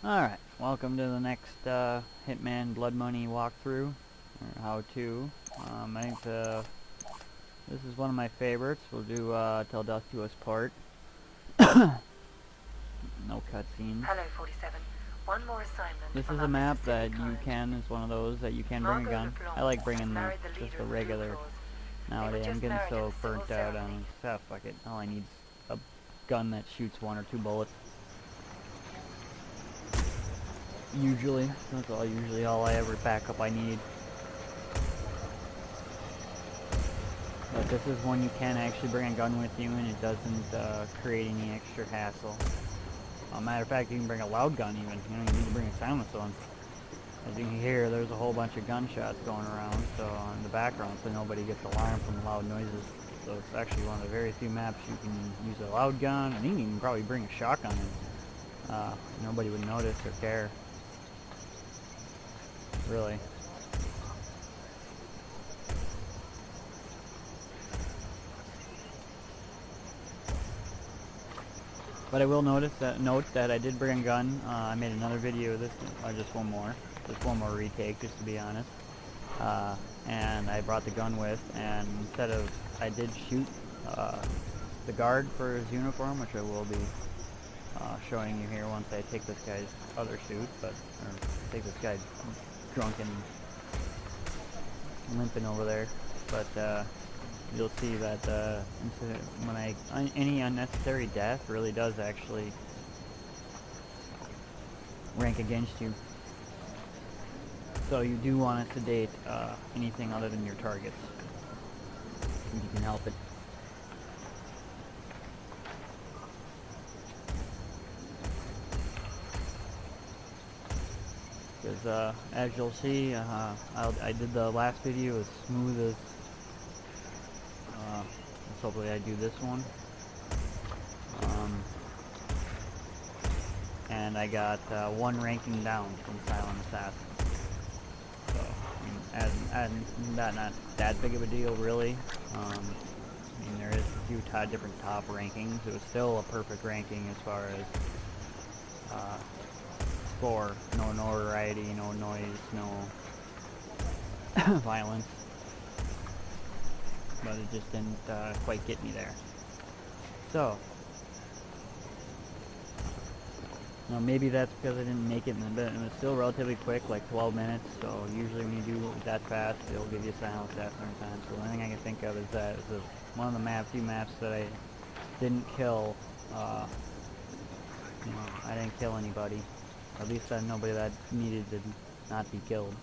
Alright, welcome to the next Hitman Blood Money walkthrough, or how-to. I think this is one of my favorites. We'll do Till Death Do Us Part. No cutscenes. Hello, 47. One more assignment. This from is our a map Mississippi that you client. is one of those that you can bring a Margot gun. LeBlanc I like bringing has married the just leader a of the Blue regular Claws. They were nowadays. I'm just getting married so at the civil burnt out ceremony. on fuck it. All I need is a gun that shoots 1 or 2 bullets. Usually. That's usually all I ever backup I need. But this is one you can actually bring a gun with you, and it doesn't create any extra hassle. Matter of fact, you can bring a loud gun even. You don't even need to bring a silenced one. As you can hear, there's a whole bunch of gunshots going around, so in the background, so nobody gets alarmed from loud noises. So it's actually one of the very few maps you can use a loud gun, and you can even probably bring a shotgun in. Nobody would notice or care. Really. But I will note that I did bring a gun. I made another video of this, just one more retake, just to be honest. And I brought the gun with, and instead of, I did shoot the guard for his uniform, which I will be showing you here once I take this guy's other suit, or take this guy drunk and limping over there. But you'll see that when any unnecessary death really does actually rank against you. So you do want to sedate anything other than your targets, if you can help it. Because as you'll see, I did the last video as smooth as. Hopefully I do this one. And I got 1 ranking down from Silent Assassin. So, I mean, not that big of a deal, really. I mean, there is a few different top rankings. It was still a perfect ranking as far as score. No notoriety, no noise, no violence. But it just didn't quite get me there. So, maybe that's because I didn't make it in the bit, and it's still relatively quick, like 12 minutes, so usually when you do it that fast, it'll give you a silence after time. So the only thing I can think of is that it's one of the few maps that I didn't kill, I didn't kill anybody. At least nobody that needed to not be killed.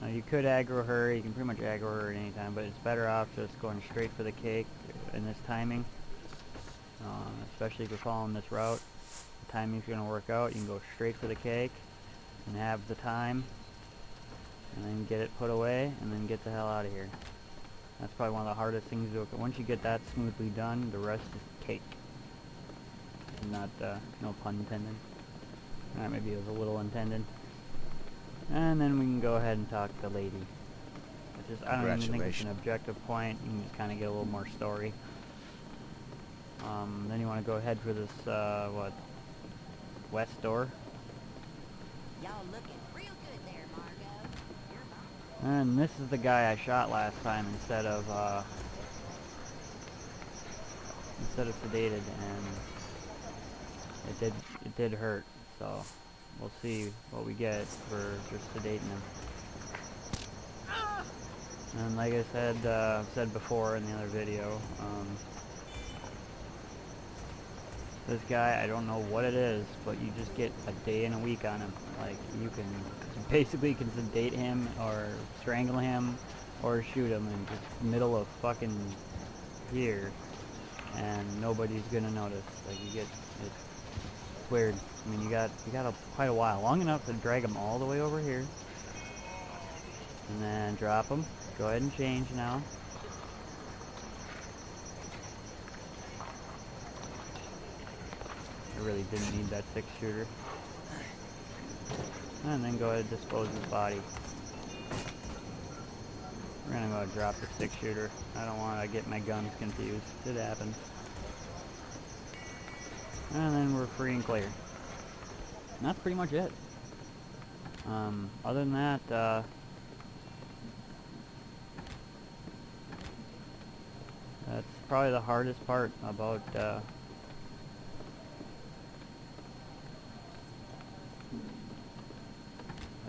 You could aggro her, you can pretty much aggro her at any time, but it's better off just going straight for the cake in this timing. Especially if you're following this route, the timing's going to work out. You can go straight for the cake and have the time, and then get it put away, and then get the hell out of here. That's probably one of the hardest things to do. Once you get that smoothly done, the rest is cake. Not, no pun intended. Maybe it was a little intended. And then we can go ahead and talk to the lady. I don't even think it's an objective point. You can just kind of get a little more story. Then you want to go ahead for this, west door. Y'all looking real good there, Margot. And this is the guy I shot last time instead of sedated, and it did hurt. So we'll see what we get for just sedating him. And like I said before in the other video, this guy, I don't know what it is, but you just get a day and a week on him. Like, you basically can sedate him, or strangle him, or shoot him in just the middle of fucking here, and nobody's gonna notice. Like, it's weird. I mean, you got quite a while, long enough to drag him all the way over here, and then drop him. Go ahead and change now. I really didn't need that 6-shooter. And then go ahead and dispose of his body. We're gonna go drop the 6-shooter. I don't want to get my guns confused. It happens. And then we're free and clear. And that's pretty much it. Other than that, that's probably the hardest part about,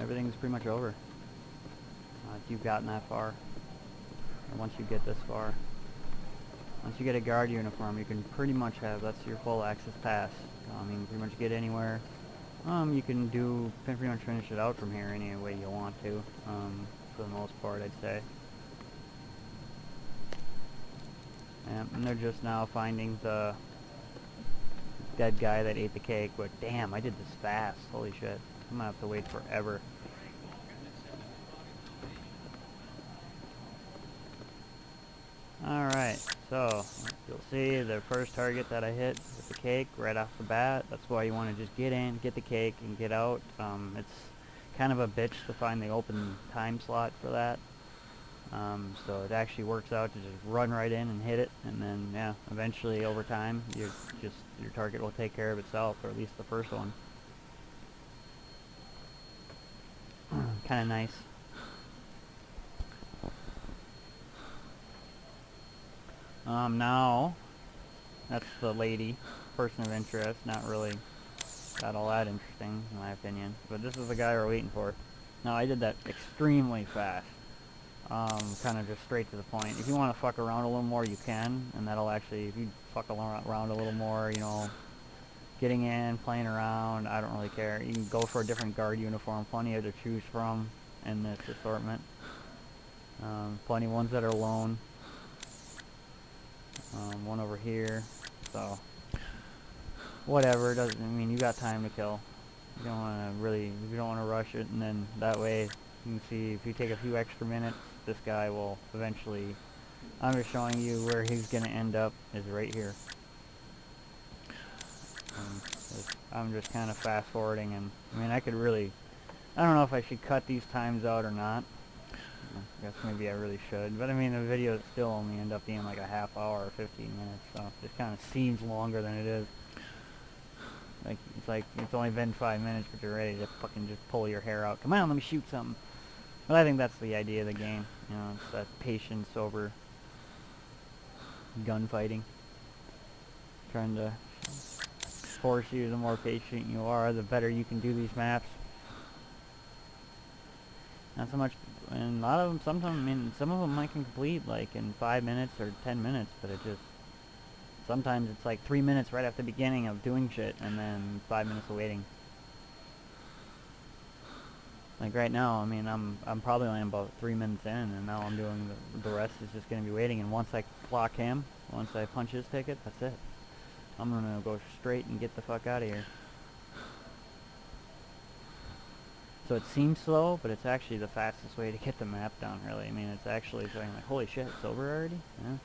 everything's pretty much over. If you've gotten that far. Or once you get this far. Once you get a guard uniform, you can pretty much have, that's your full access pass. You can pretty much get anywhere. You can pretty much finish it out from here any way you want to, for the most part, I'd say. And they're just now finding the dead guy that ate the cake, but damn, I did this fast. Holy shit. I'm gonna have to wait forever. Alright, so you'll see the first target that I hit with the cake right off the bat. That's why you want to just get in, get the cake, and get out. It's kind of a bitch to find the open time slot for that. So it actually works out to just run right in and hit it, and then yeah, eventually over time your target will take care of itself, or at least the first one. Kind of nice. Now, that's the lady, person of interest, not really that all that interesting, in my opinion. But this is the guy we're waiting for. Now, I did that extremely fast. Kind of just straight to the point. If you want to fuck around a little more, you can, and that'll actually, if you fuck around a little more, you know, getting in, playing around, I don't really care. You can go for a different guard uniform, plenty to choose from in this assortment. Plenty of ones that are lone. One over here, so whatever. Doesn't, I mean, you got time to kill. You don't want to really, you don't want to rush it, and then that way you can see if you take a few extra minutes, this guy will eventually. I'm just showing you where he's gonna end up is right here. I'm just kind of fast forwarding, and I mean, I could really, I don't know if I should cut these times out or not. I guess maybe I really should, but I mean the video still only end up being like a half hour or 15 minutes, so it kind of seems longer than it is. Like it's only been 5 minutes, but you're ready to fucking just pull your hair out. Come on, let me shoot something. But I think that's the idea of the game, you know, it's that patience over gunfighting. Trying to force you, the more patient you are, the better you can do these maps. Not so much, and a lot of them sometimes, I mean, some of them I can complete like in 5 minutes or 10 minutes, but it just, sometimes it's like 3 minutes right after the beginning of doing shit, and then 5 minutes of waiting. Like right now, I mean, I'm probably only about 3 minutes in, and now I'm doing, the rest is just going to be waiting, and once I clock him, once I punch his ticket, that's it. I'm going to go straight and get the fuck out of here. So it seems slow, but it's actually the fastest way to get the map done, really. I mean, it's actually saying like, holy shit, it's over already? Yeah.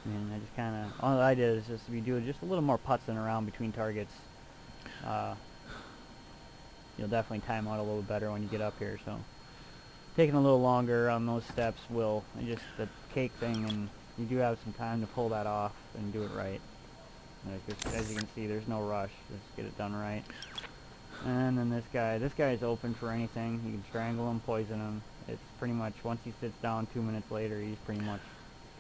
I mean, I just kind of, all I did is just, if you do just a little more putzing around between targets, you'll definitely time out a little better when you get up here, so. Taking a little longer on those steps will, just the cake thing, and you do have some time to pull that off and do it right. Like just, as you can see, there's no rush, just get it done right. And then this guy is open for anything. You can strangle him, poison him. It's pretty much, once he sits down 2 minutes later, he's pretty much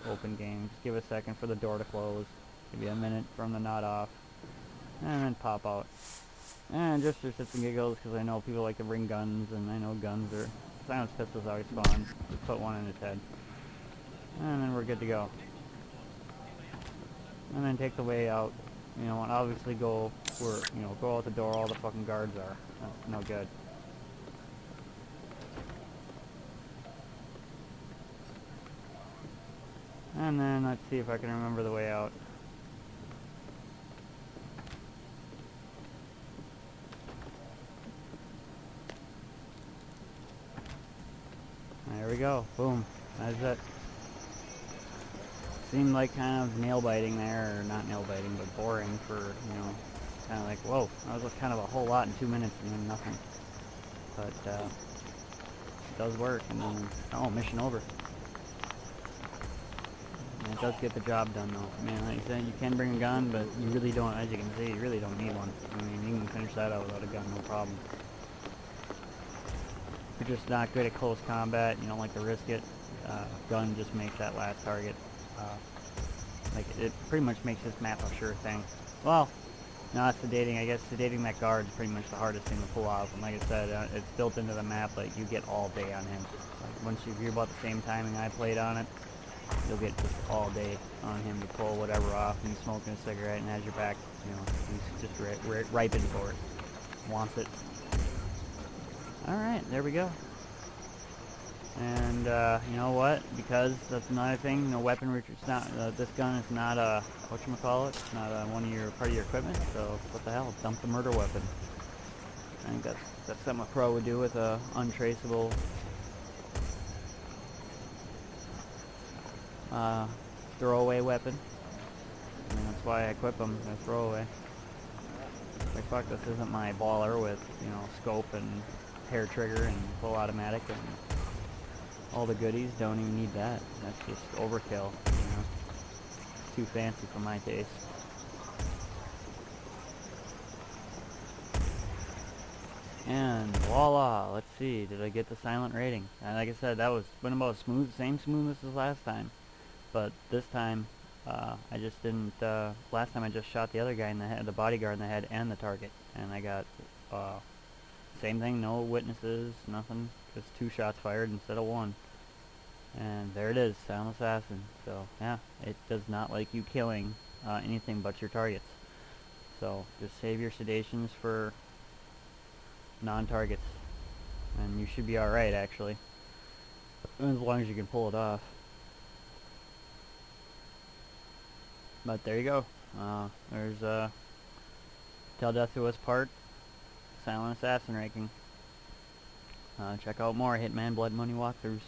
open game. Just give a second for the door to close. Give you a minute from the knot off. And then pop out. And just for shits and giggles, because I know people like to bring guns, and I know guns are, silence pistols always fun. Just put one in his head. And then we're good to go. And then take the way out. You know, and obviously go where, you know, go out the door all the fucking guards are. That's no good. And then let's see if I can remember the way out. There we go. Boom. That's it. Seemed like kind of nail biting there, or not nail biting, but boring for, you know, kind of like, whoa, that was kind of a whole lot in 2 minutes and then nothing. But it does work, and then, oh, mission over. And it does get the job done though. I mean, like I said, you can bring a gun, but you really don't, as you can see, you really don't need one. I mean, you can finish that out without a gun, no problem. If you're just not good at close combat, you don't like to risk it, gun just makes that last target, like, it pretty much makes this map a sure thing. Well, not sedating, I guess sedating that guard is pretty much the hardest thing to pull off. And like I said, it's built into the map, like, you get all day on him. Like, once you're about the same timing I played on it, you'll get just all day on him to pull whatever off, and he's smoking a cigarette and has your back, you know, he's just ripened for it. Wants it. Alright, there we go. And, you know what? Because that's another thing, no weapon, it's not, this gun is not a, whatchamacallit, it's not part of your equipment, so what the hell, dump the murder weapon. I think that's something a pro would do with a untraceable, throwaway weapon. I mean, that's why I equip them, they're throwaway. Like, fuck, this isn't my baller with, you know, scope and hair trigger and full automatic and all the goodies. Don't even need that. That's just overkill, you know. Too fancy for my taste. And voila, let's see, did I get the silent rating? And like I said, that went about same smoothness as last time. But this time, I just didn't, last time I just shot the other guy in the head, the bodyguard in the head and the target. And I got, same thing, no witnesses, nothing, just 2 shots fired instead of 1. And there it is, Silent Assassin. So, yeah, it does not like you killing, anything but your targets. So, just save your sedations for non-targets. And you should be alright, actually. As long as you can pull it off. But there you go. There's Till Death Do Us Part, Silent Assassin ranking. Check out more Hitman Blood Money walkthroughs.